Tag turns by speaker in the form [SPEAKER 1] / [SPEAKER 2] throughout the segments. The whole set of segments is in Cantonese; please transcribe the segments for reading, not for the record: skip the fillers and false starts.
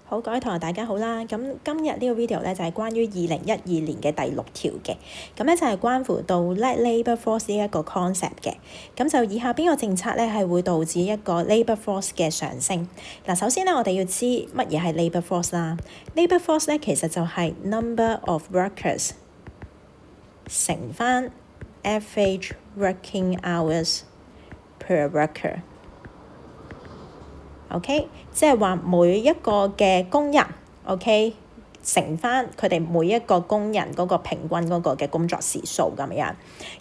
[SPEAKER 1] 好，各位同學大家好啦。咁今日呢個 video 咧就係關於2012年嘅第6條嘅，咁咧就係關乎到 Net Labour Force 呢一個 concept 嘅。咁就以下邊個政策咧係會導致一個 labour force 嘅上升？嗱，首先咧我哋要知乜嘢係 labour force 啦。labour force 咧其實就係 number of workers 乘翻 average working hours per worker。OK， 即係話每一個嘅工人 ，OK， 乘翻佢哋每一個工人嗰個平均嗰個嘅工作時數咁樣，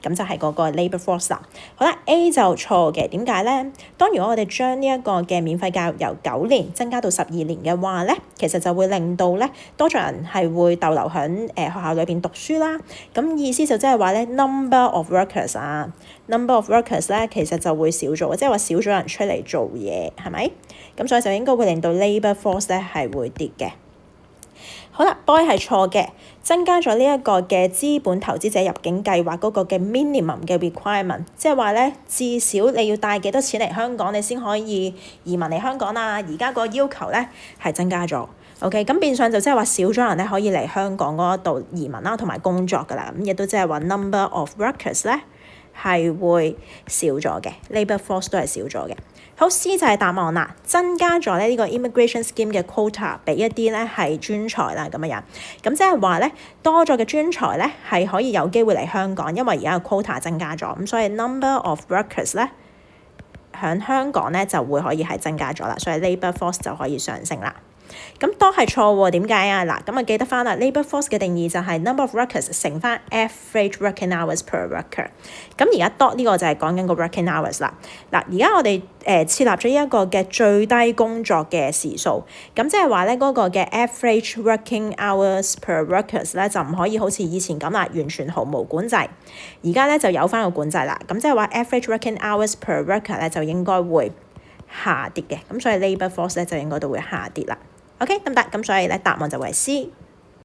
[SPEAKER 1] 咁就係嗰個 labour force 啦。好啦 ，A 就錯嘅，點解咧？當如果我哋將呢一個嘅免費教育由9年增加到12年嘅話咧，其實就會令到咧多咗人係會逗留喺學校裏邊讀書啦。咁意思就即係話咧 number of workers 啊。number of workers 咧，其實就會少咗，即係話少咗人出嚟做嘢，係咪？咁所以就應該會令到 labour force 咧係會跌嘅。好啦 ，boy 係錯嘅，增加咗呢一個嘅資本投資者入境計劃嗰個嘅 minimum 嘅 requirement， 即係話咧至少你要帶幾多錢嚟香港，你先可以移民嚟香港啦。而家個要求咧係增加咗。OK， 咁變相就即係話少咗人咧可以嚟香港嗰度移民啦，同埋工作㗎啦。咁亦都即係話 number of workers 咧係會少咗嘅 ，labour force 都係少咗嘅。好 C 就係答案啦，增加咗呢個 immigration scheme 嘅 quota 俾一啲咧係專才啦咁樣，咁即係話咧多咗嘅專才咧係可以有機會嚟香港，因為而家個 quota 增加咗，咁所以 number of workers 咧喺香港咧就會可以係增加咗啦，所以 labour force 就可以上升啦。咁都係錯喎，點解啊？嗱，咁啊記得翻啦 ，labour force 嘅定義就係 number of workers 乘翻 average working hours per worker。咁而家 dot 呢個就係講緊個 working hours 啦。嗱，而家我哋設立咗一個嘅最低工作嘅時數，咁即係話咧嗰個嘅 average working hours per workers 咧就唔可以好似以前咁啦，完全毫無管制。而家咧就有翻個管制啦，咁即係話 average working hours per worker 咧就應該會下跌嘅，咁所以 labour force 咧就應該都會下跌啦。OK，得唔得？咁所以咧答案就會係 C。